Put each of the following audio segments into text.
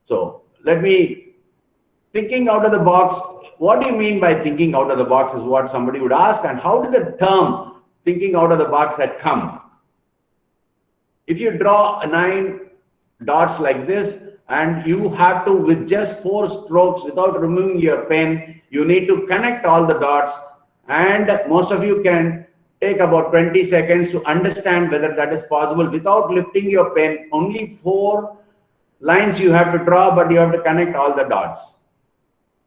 So let me, thinking out of the box. What do you mean by thinking out of the box is what somebody would ask, and how did the term thinking out of the box had come? If you draw 9 dots like this, and you have to, with just 4 strokes without removing your pen, you need to connect all the dots, and most of you can take about 20 seconds to understand whether that is possible without lifting your pen. Only 4 lines you have to draw, but you have to connect all the dots.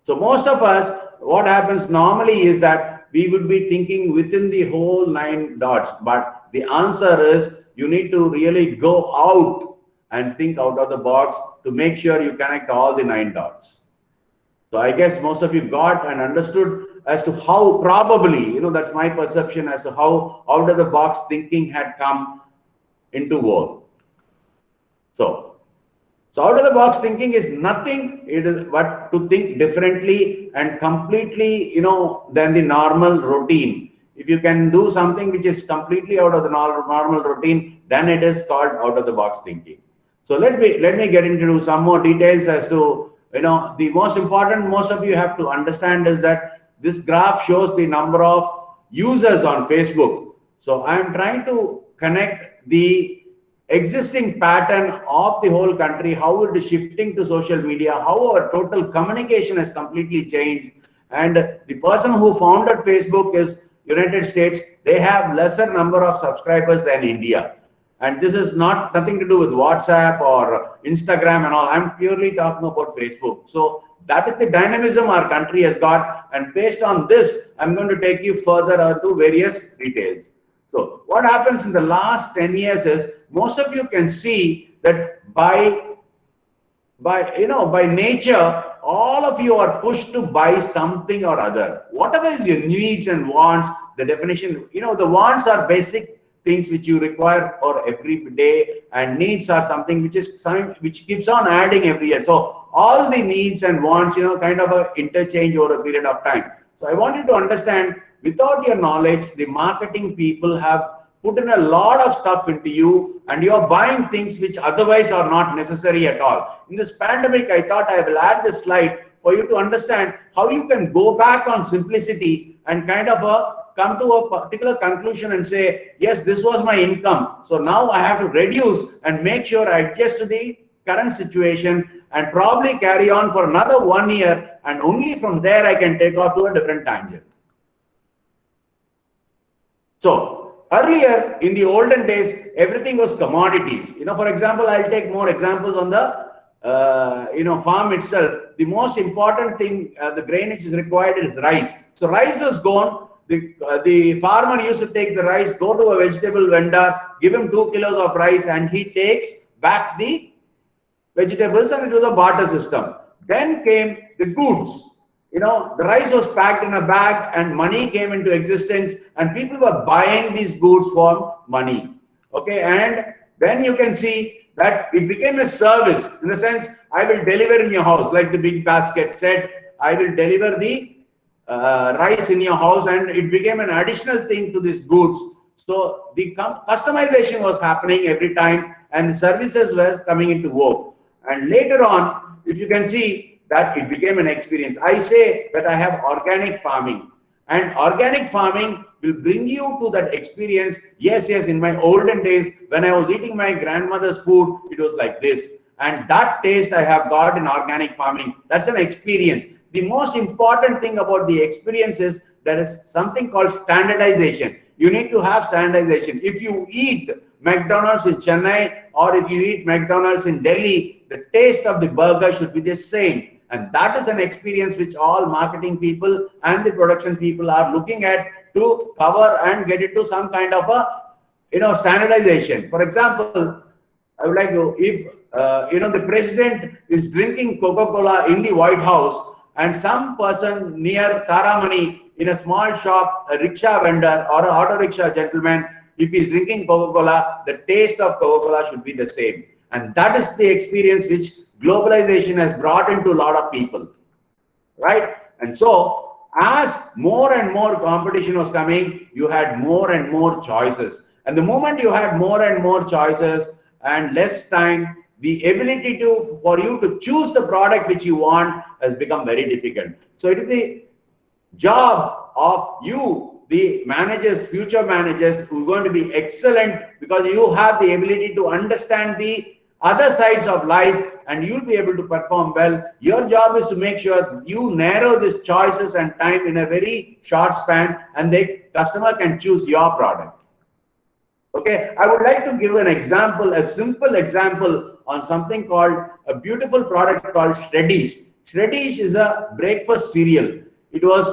So most of us, what happens normally is that we would be thinking within the whole 9 dots, but the answer is you need to really go out and think out of the box to make sure you connect all the 9 dots. So I guess most of you got and understood as to how, probably, that's my perception as to how out of the box thinking had come into work. So out of the box thinking is nothing, it is but to think differently and completely, than the normal routine. If you can do something which is completely out of the normal routine, then it is called out of the box thinking. So let me get into some more details as to, the most important, most of you have to understand is that this graph shows the number of users on Facebook. So I am trying to connect the existing pattern of the whole country, how it is shifting to social media, how our total communication has completely changed. And the person who founded Facebook is United States. They have lesser number of subscribers than India. And this is nothing to do with WhatsApp or Instagram and all. I'm purely talking about Facebook. So that is the dynamism our country has got. And based on this, I'm going to take you further to various details. So what happens in the last 10 years is, most of you can see that by nature, all of you are pushed to buy something or other. Whatever is your needs and wants, the definition, the wants are basic things which you require for every day, and needs are something which keeps on adding every year. So all the needs and wants, kind of a interchange over a period of time. So I want you to understand, without your knowledge, the marketing people have put in a lot of stuff into you, and you're buying things which otherwise are not necessary at all. In this pandemic, I thought I will add this slide for you to understand how you can go back on simplicity and kind of come to a particular conclusion and say, yes, this was my income. So now I have to reduce and make sure I adjust to the current situation and probably carry on for another 1 year. And only from there I can take off to a different tangent. So earlier in the olden days, everything was commodities. For example, I'll take more examples on the farm itself. The most important thing, the grain which is required is rice. So rice was gone. The farmer used to take the rice, go to a vegetable vendor, give him 2 kilos of rice, and he takes back the vegetables, and it was a barter system. Then came the goods. The rice was packed in a bag and money came into existence, and people were buying these goods for money. Okay, and then you can see that it became a service, in the sense, I will deliver in your house, like the big basket said, I will deliver the rice in your house, and it became an additional thing to these goods. So the customization was happening every time, and the services were coming into work. And later on, if you can see that it became an experience. I say that I have organic farming, and organic farming will bring you to that experience. Yes, in my olden days, when I was eating my grandmother's food, it was like this. And that taste I have got in organic farming, that's an experience. The most important thing about the experience is there is something called standardization. You need to have standardization. If you eat McDonald's in Chennai or if you eat McDonald's in Delhi, the taste of the burger should be the same. And that is an experience which all marketing people and the production people are looking at to cover and get into some kind of a standardization. For example, I would like to, if the president is drinking Coca-Cola in the White House, and some person near Taramani in a small shop, a rickshaw vendor or an auto rickshaw gentleman, if he's drinking Coca-Cola, the taste of Coca-Cola should be the same. And that is the experience which globalization has brought into a lot of people, right? And so as more and more competition was coming, you had more and more choices. And the moment you had more and more choices and less time, the ability for you to choose the product which you want has become very difficult. So it is the job of you, the managers, future managers, who are going to be excellent, because you have the ability to understand the other sides of life and you'll be able to perform well. Your job is to make sure you narrow these choices and time in a very short span, and the customer can choose your product. Okay, I would like to give an example, a simple example on something called a beautiful product called Shreddies. Shreddies is a breakfast cereal. It was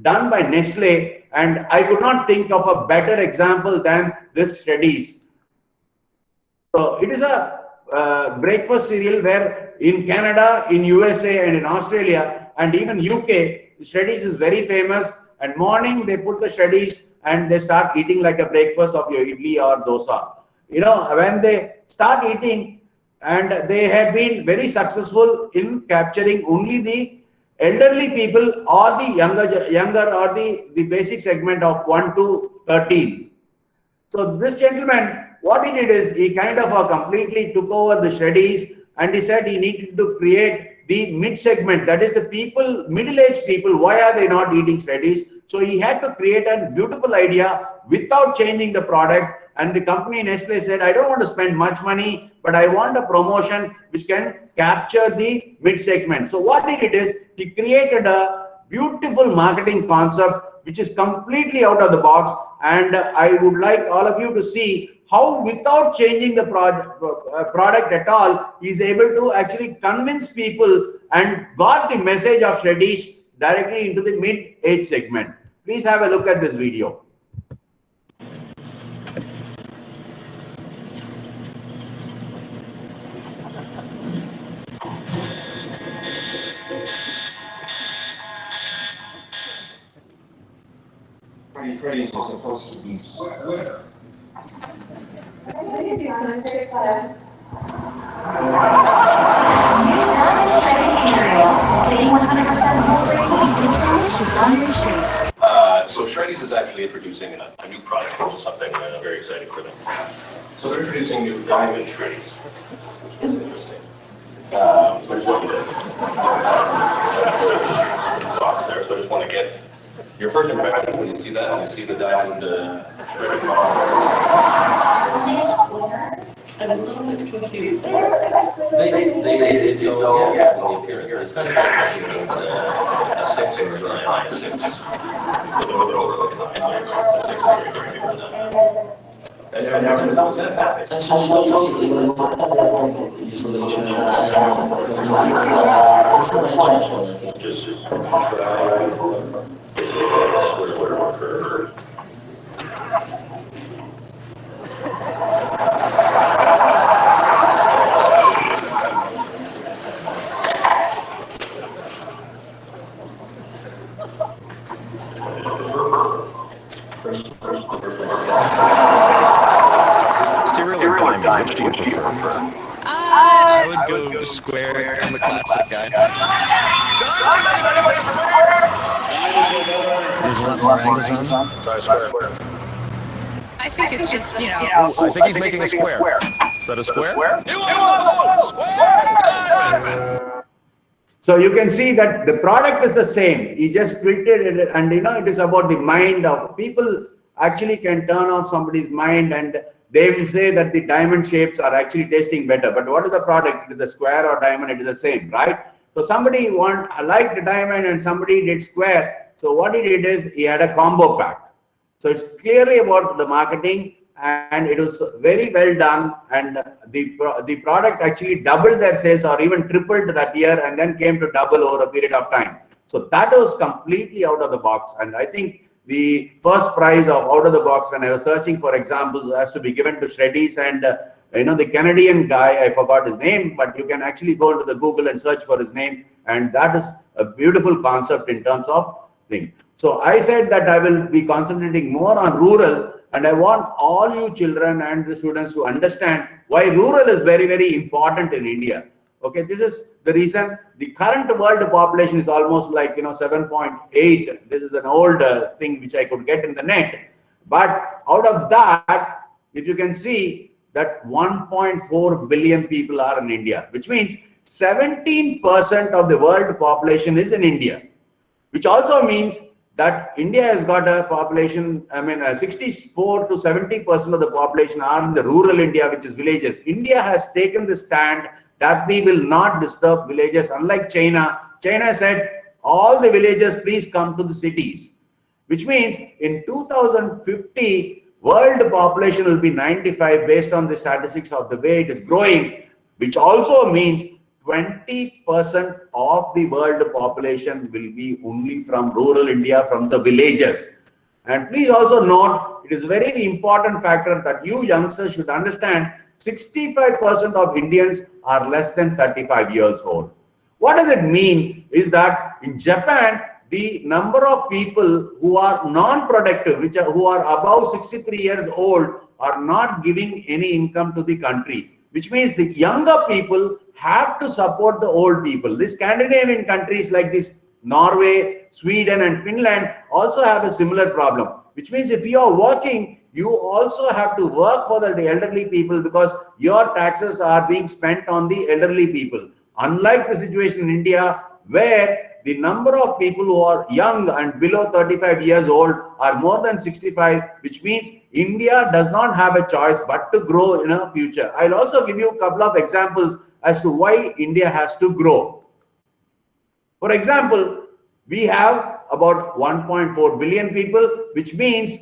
done by Nestle, and I could not think of a better example than this Shreddies. So it is a breakfast cereal where in Canada, in USA, and in Australia, and even UK, Shreddies is very famous. And morning they put the Shreddies and they start eating like a breakfast of your idli or dosa. You know, when they start eating, and they have been very successful in capturing only the elderly people or the younger or the basic segment of 1 to 13. So this gentleman, what he did is he kind of completely took over the Shreddies, and he said he needed to create the mid segment, that is the people, middle-aged people. Why are they not eating Shreddies? So he had to create a beautiful idea without changing the product. And the company Nestle said, I don't want to spend much money, but I want a promotion which can capture the mid segment. So what he did is he created a beautiful marketing concept which is completely out of the box. And I would like all of you to see how, without changing the product at all, he is able to actually convince people and got the message of Shreddies directly into the mid-age segment. Please have a look at this video. Shreddies is supposed to be square. So Shreddies is actually introducing a new product, which is something very exciting for them. So they're introducing new diamond Shreddies. It's interesting. So I just want to box there. So I just want to get your first impression when you see that, when you see the diamond shredded box. I'm a little bit confused. They so yeah, the appearance. It's kind of like a 6 or a 9, a 6. With a little over the 9, so it's a 6 is very different from that. And I never know that. Just try square marker. Cereal or diamond, which do you prefer? I would go square. I'm a classic guy. There's a lot more angles on. Try square. I think it's just, you know. I think he's making a square. Is that a square? Square! So you can see that the product is the same. He just filtered it, and you know, it is about the mind of people. Actually can turn off somebody's mind, and they will say that the diamond shapes are actually tasting better. But what is the product? It is a square or diamond, it is the same, right? So somebody liked the diamond and somebody did square. So what he did is he had a combo pack. So it's clearly about the marketing, and it was very well done. And the product actually doubled their sales or even tripled that year, and then came to double over a period of time. So that was completely out of the box. And I think the first prize of out of the box, when I was searching for examples, has to be given to Shreddies. And you know, the Canadian guy, I forgot his name, but you can actually go into the Google and search for his name, and that is a beautiful concept in terms of thing. So I said that I will be concentrating more on rural, and I want all you children and the students to understand why rural is very, very important in India. Okay, this is the reason. The current world population is almost like, you know, 7.8. This is an old thing which I could get in the net. But out of that, if you can see, that 1.4 billion people are in India, which means 17% of the world population is in India, which also means that India has got a population, 64 to 70% of the population are in the rural India, which is villages. India has taken the stand that we will not disturb villages. Unlike China, China said, all the villagers, please come to the cities, which means in 2050, world population will be 95 based on the statistics of the way it is growing, which also means 20% of the world population will be only from rural India, from the villages. And please also note, it is a very important factor that you youngsters should understand, 65% of Indians are less than 35 years old. What does it mean is that in Japan, the number of people who are non-productive, who are above 63 years old, are not giving any income to the country, which means the younger people have to support the old people. The Scandinavian countries like this, Norway, Sweden and Finland also have a similar problem, which means if you are working, you also have to work for the elderly people because your taxes are being spent on the elderly people. Unlike the situation in India, where the number of people who are young and below 35 years old are more than 65, which means India does not have a choice but to grow in a future. I'll also give you a couple of examples as to why India has to grow. For example, we have about 1.4 billion people, which means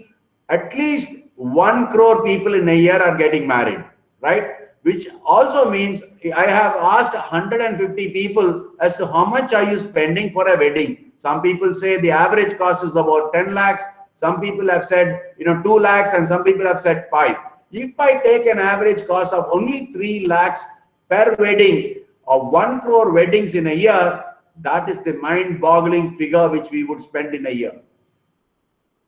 at least 1 crore people in a year are getting married, right? Which also means I have asked 150 people as to how much are you spending for a wedding. Some people say the average cost is about 10 lakhs. Some people have said, 2 lakhs, and some people have said 5. If I take an average cost of only 3 lakhs per wedding or 1 crore weddings in a year, that is the mind-boggling figure which we would spend in a year.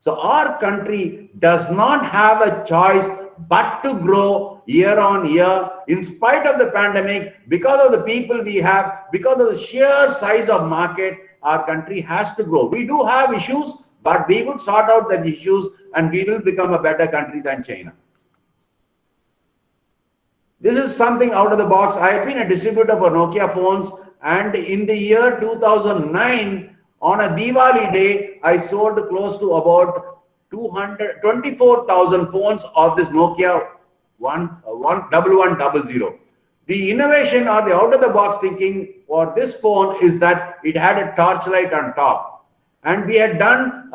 So our country does not have a choice but to grow year on year in spite of the pandemic. Because of the people we have, because of the sheer size of market, our country has to grow. We do have issues, but we would sort out the issues and we will become a better country than China. This is something out of the box. I have been a distributor for Nokia phones, and in the year 2009, on a Diwali day, I sold close to about 24,000 phones of this Nokia 1100. The innovation or the out-of-the-box thinking for this phone is that it had a torchlight on top. And we had done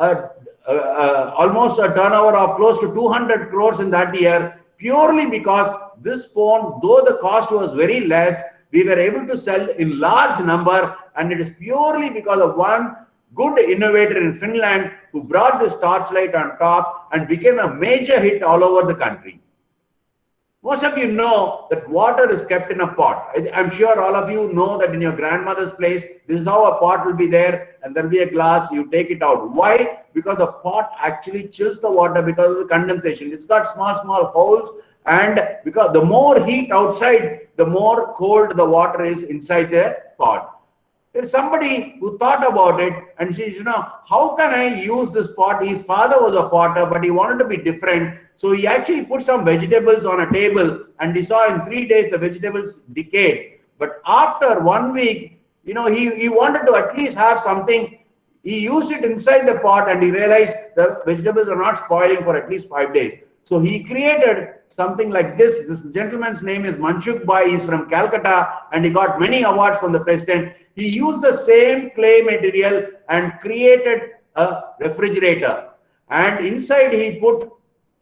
almost a turnover of close to 200 crores in that year, purely because this phone, though the cost was very less, we were able to sell in large number, and it is purely because of one good innovator in Finland who brought this torchlight on top and became a major hit all over the country. Most of you know that water is kept in a pot. I'm sure all of you know that in your grandmother's place, this is how a pot will be there, and there'll be a glass, you take it out. Why? Because the pot actually chills the water because of the condensation. It's got small holes, and because the more heat outside, the more cold the water is inside the pot. There's somebody who thought about it and says, how can I use this pot? His father was a potter, but he wanted to be different. So he actually put some vegetables on a table, and he saw in 3 days the vegetables decayed. But after 1 week, he wanted to at least have something. He used it inside the pot, and he realized the vegetables are not spoiling for at least 5 days. So he created something like this. This gentleman's name is Manshukh Bhai. He's from Calcutta, and he got many awards from the president. He used the same clay material and created a refrigerator. And inside he put,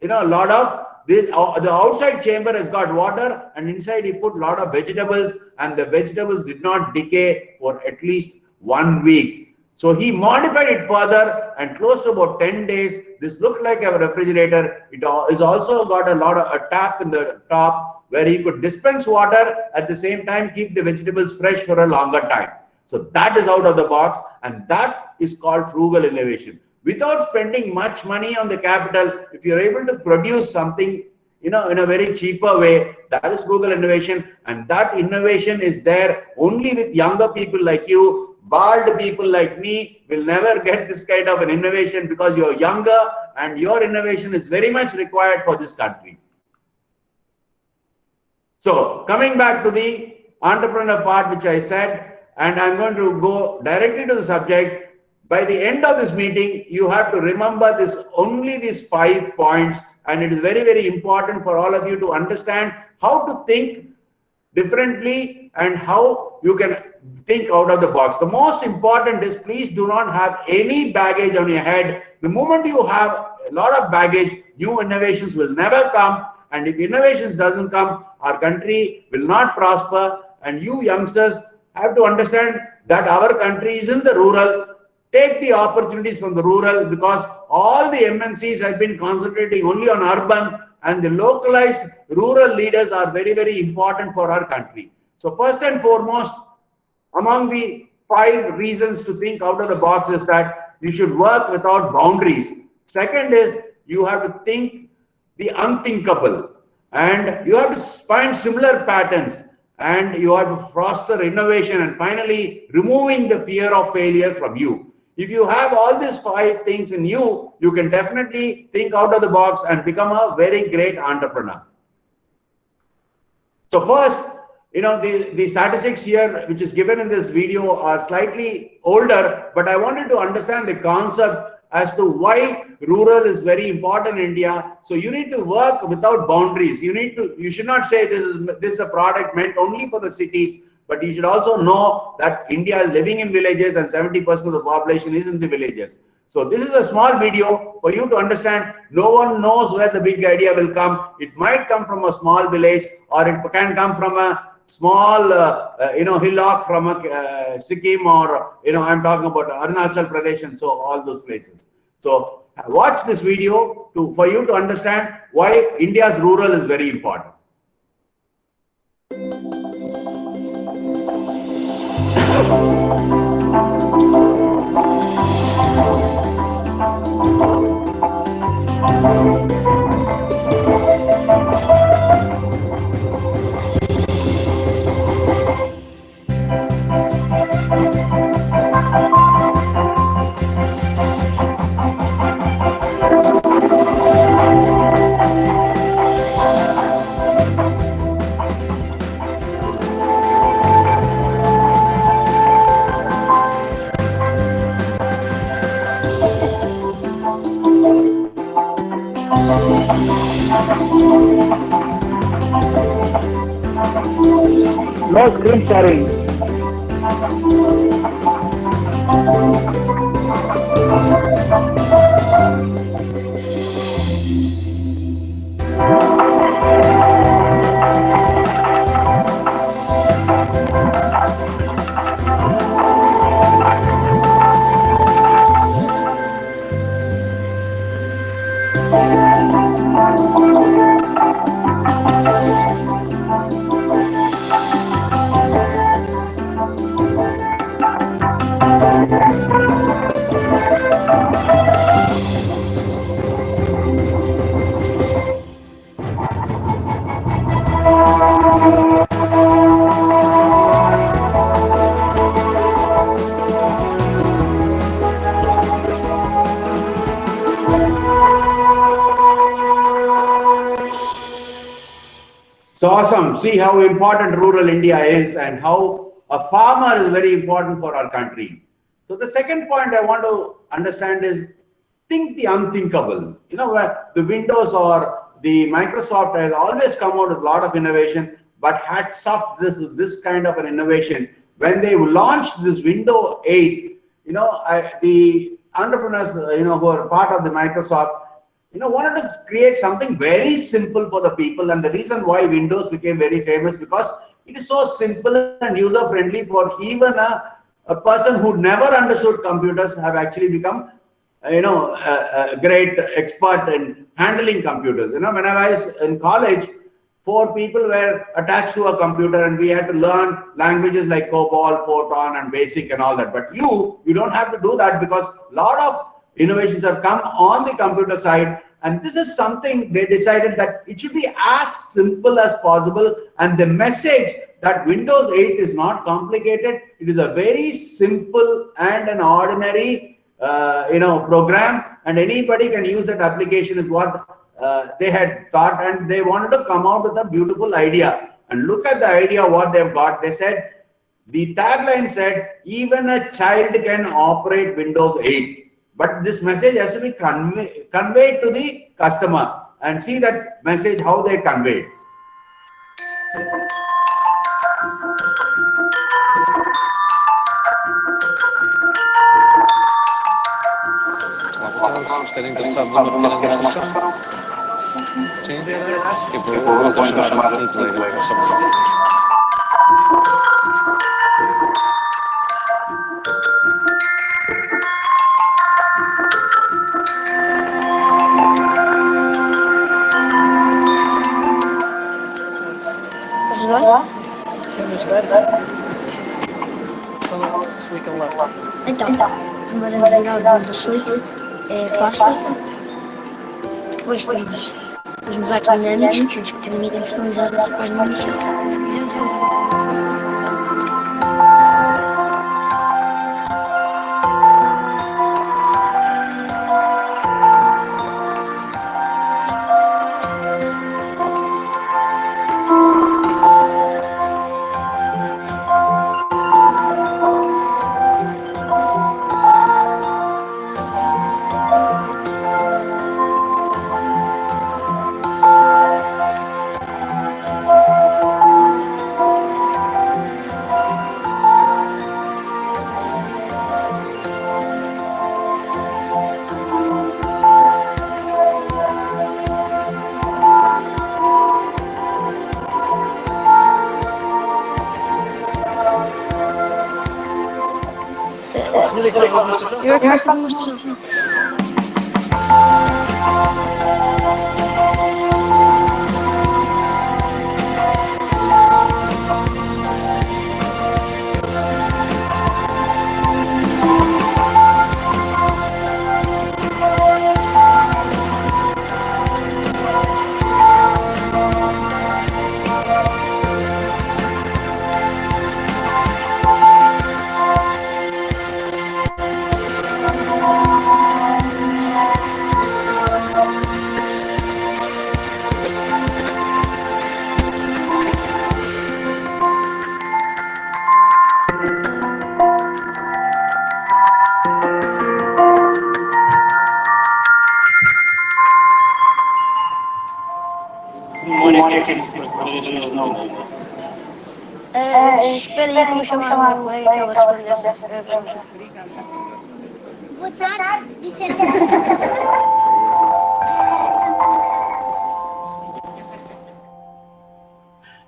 a lot of this. The outside chamber has got water, and inside he put a lot of vegetables, and the vegetables did not decay for at least 1 week. So he modified it further, and close to about 10 days, this looked like a refrigerator. It is also got a tap in the top where he could dispense water, at the same time keep the vegetables fresh for a longer time. So that is out of the box, and that is called frugal innovation. Without spending much money on the capital, if you're able to produce something in a very cheaper way, that is frugal innovation. And that innovation is there only with younger people like you. Bald people like me will never get this kind of an innovation because you're younger, and your innovation is very much required for this country. So coming back to the entrepreneur part, which I said, and I'm going to go directly to the subject. By the end of this meeting, you have to remember only these 5 points, and it is very, very important for all of you to understand how to think differently and how you can think out of the box. The most important is, please do not have any baggage on your head. The moment you have a lot of baggage, new innovations will never come. And if innovations doesn't come, our country will not prosper. And you youngsters have to understand that our country is in the rural. Take the opportunities from the rural, because all the MNCs have been concentrating only on urban, and the localized rural leaders are very, very important for our country. So first and foremost, among the 5 reasons to think out of the box is that you should work without boundaries. Second is you have to think the unthinkable, and you have to find similar patterns, and you have to foster innovation, and finally removing the fear of failure from you. If you have all these 5 things in you, you can definitely think out of the box and become a very great entrepreneur. So first, the statistics here, which is given in this video, are slightly older, but I wanted to understand the concept as to why rural is very important in India. So you need to work without boundaries. You should not say this is a product meant only for the cities, but you should also know that India is living in villages and 70% of the population is in the villages. So this is a small video for you to understand. No one knows where the big idea will come. It might come from a small village, or it can come from a small hillock from a Sikkim, or I'm talking about Arunachal Pradesh, and so all those places. So watch this video for you to understand why India's rural is very important. No screen sharing. So awesome. See how important rural India is and how a farmer is very important for our country. So the second point I want to understand is think the unthinkable. Where the Windows or the Microsoft has always come out with a lot of innovation, but hats off this kind of an innovation. When they launched this Windows 8, the entrepreneurs, who are part of the Microsoft, wanted to create something very simple for the people. And the reason why Windows became very famous, because it is so simple and user friendly for even a person who never understood computers have actually become a great expert in handling computers. When I was in college, 4 people were attached to a computer, and we had to learn languages like COBOL, Fortran, and BASIC and all that. But you don't have to do that, because a lot of innovations have come on the computer side. And this is something they decided that it should be as simple as possible. And the message that Windows 8 is not complicated. It is a very simple and an ordinary, program, and anybody can use that application is what they had thought, and they wanted to come out with a beautiful idea. And look at the idea what they've got. They said, the tagline said, even a child can operate Windows 8. But this message has to be conveyed to the customer. And see that message, how they convey it. Studying the subliminal language to some. Sim, que vou chamar um colega com Sabbatical. Então, a primeira novidade do suíte é a Páscoa. Depois temos os mosaicos dinâmicos que nos permitem personalizar a nossa página inicial. Se quisermos continuar. Eu é que faço a demonstração. Espera aí que eu vou chamar o colega que ela responde essa pergunta. Boa tarde, disseram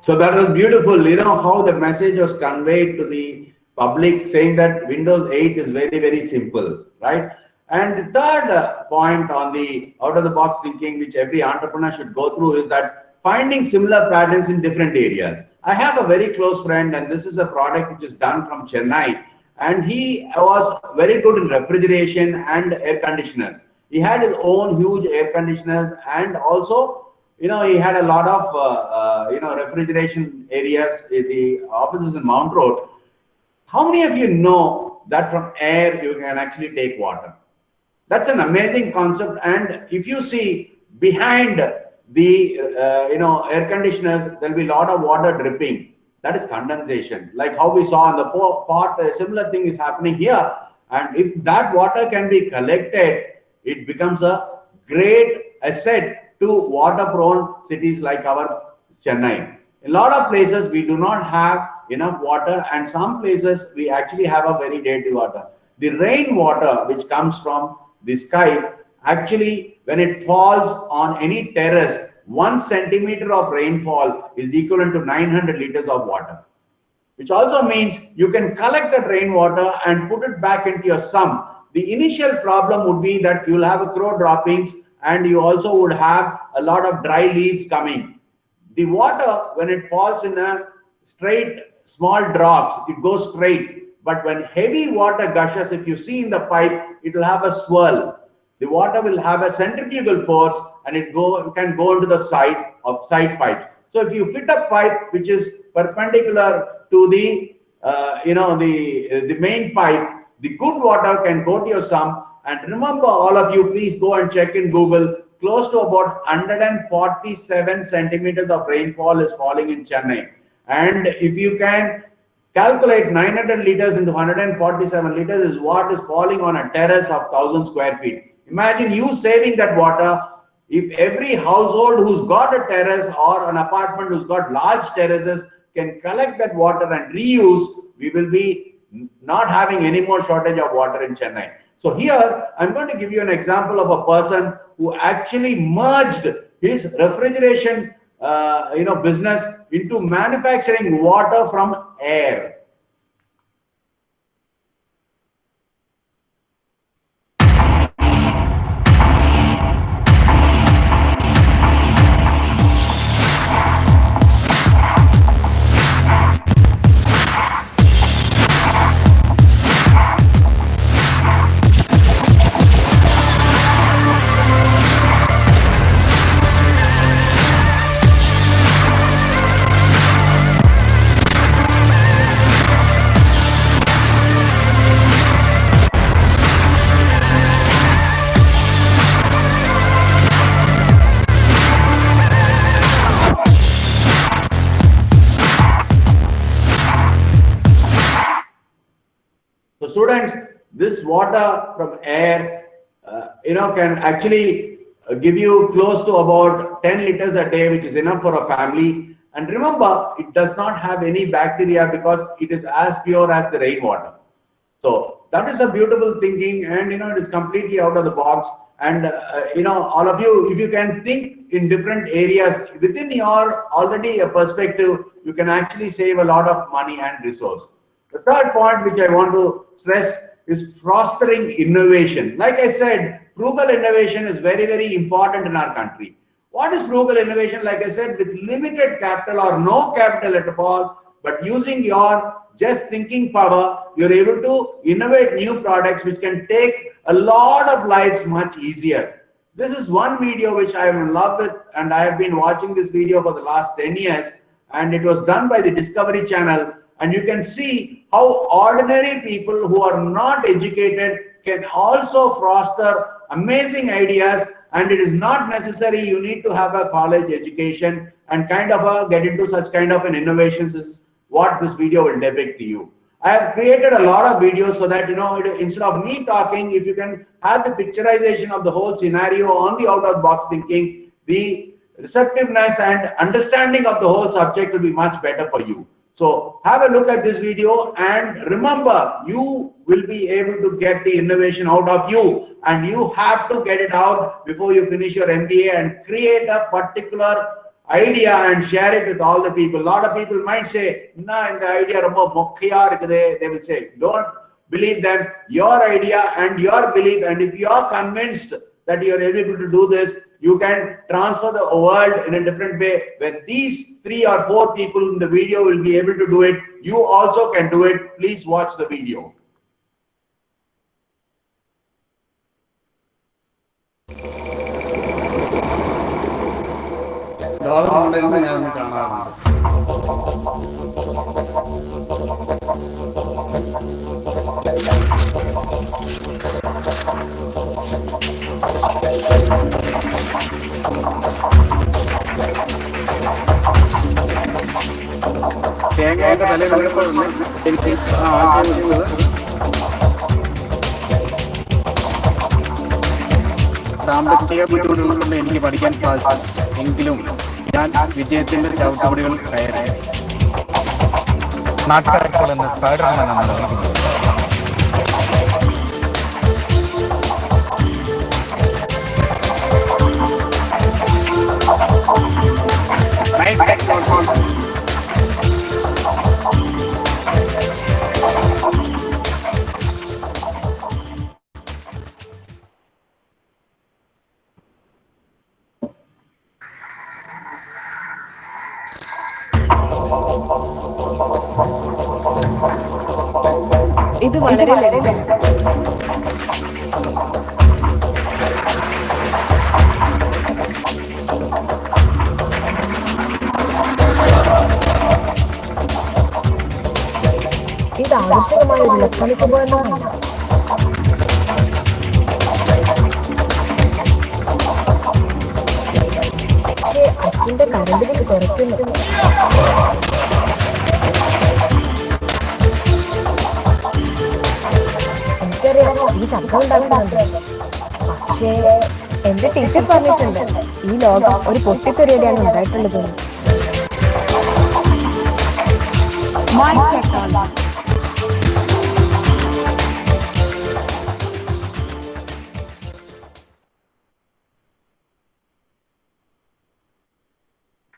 So that was beautiful, how the message was conveyed to the public, saying that Windows 8 is very, very simple, right? And the third point on the out-of-the-box thinking, which every entrepreneur should go through, is that finding similar patterns in different areas. I have a very close friend, and this is a product which is done from Chennai, and he was very good in refrigeration and air conditioners. He had his own huge air conditioners, and also he had a lot of refrigeration areas. The offices in Mount Road. How many of you know that from air you can actually take water? That's an amazing concept. And if you see behind the air conditioners, there'll be a lot of water dripping. That is condensation. Like how we saw on the pot, a similar thing is happening here. And if that water can be collected, it becomes a great asset to water-prone cities like our Chennai. In a lot of places, we do not have enough water, and some places we actually have a very dirty water. The rainwater which comes from the sky, actually, when it falls on any terrace, 1 centimeter of rainfall is equivalent to 900 liters of water, which also means you can collect that rainwater and put it back into your sump. The initial problem would be that you'll have a crow droppings, and you also would have a lot of dry leaves coming. The water, when it falls in a straight small drops, it goes straight. But when heavy water gushes, if you see in the pipe, it will have a swirl. The water will have a centrifugal force, and it can go into the side pipes. So if you fit a pipe which is perpendicular to the the main pipe, the good water can go to your sump. And remember, all of you, please go and check in Google close to about 147 centimeters of rainfall is falling in Chennai. And if you can calculate 900 liters into 147 liters is what is falling on a terrace of 1,000 square feet. Imagine you saving that water. If every household who's got a terrace or an apartment who's got large terraces can collect that water and reuse, we will be not having any more shortage of water in Chennai. So here, I'm going to give you an example of a person who actually merged his refrigeration business into manufacturing water from air. So students, this water from air, can actually give you close to about 10 liters a day, which is enough for a family. And remember, it does not have any bacteria because it is as pure as the rainwater. So that is a beautiful thinking, and it is completely out of the box. And all of you, if you can think in different areas within your already a perspective, you can actually save a lot of money and resource. The third point which I want to stress is fostering innovation. Like I said, frugal innovation is very, very important in our country. What is frugal innovation? Like I said, with limited capital or no capital at all, but using your just thinking power, you're able to innovate new products which can take a lot of lives much easier. This is one video which I am in love with, and I have been watching this video for the last 10 years, and it was done by the Discovery Channel. And you can see how ordinary people who are not educated can also foster amazing ideas, and it is not necessary you need to have a college education and kind of get into such kind of an innovations is what this video will depict to you. I have created a lot of videos so that, instead of me talking, if you can have the picturization of the whole scenario on the out-of-box thinking, the receptiveness and understanding of the whole subject will be much better for you. So have a look at this video, and remember, you will be able to get the innovation out of you, and you have to get it out before you finish your MBA and create a particular idea and share it with all the people. A lot of people might say, nah, in the idea, they will say, don't believe them, your idea and your belief, and if you are convinced that you are able to do this, you can transfer the world in a different way. When these 3 or 4 people in the video will be able to do it, you also can do it. Please watch the video. സാമ്പത്തിക ബുദ്ധിമുട്ടുകളുണ്ട് എനിക്ക് പഠിക്കാൻ സാധിച്ചു, എങ്കിലും ഞാൻ വിജയത്തിന്റെ ചവിട്ടുപടികൾ കയറി. നാട്ടുകാഴ്ചകൾ എന്ന സ്പൈഡർമാനാണ് ഇത് വളരെ ലളിതമാണ്. ഇത് ആവശ്യമായ ഒരു ഇലക്ട്രോണിക് ഉപകരണമാണ്. ഓഫീസിന്റെ കറണ്ട് ബില്ല് കുറയ്ക്കുന്നു. എനിക്കറിയാം ഈ ശബ്ദം ഉണ്ടാക്കുന്നുണ്ട്. പക്ഷേ എന്റെ ടീച്ചർ പറഞ്ഞിട്ടുണ്ട് ഈ ലോകം ഒരു പൊട്ടിത്തെറിയാണ് ഉണ്ടായിട്ടുള്ളത്.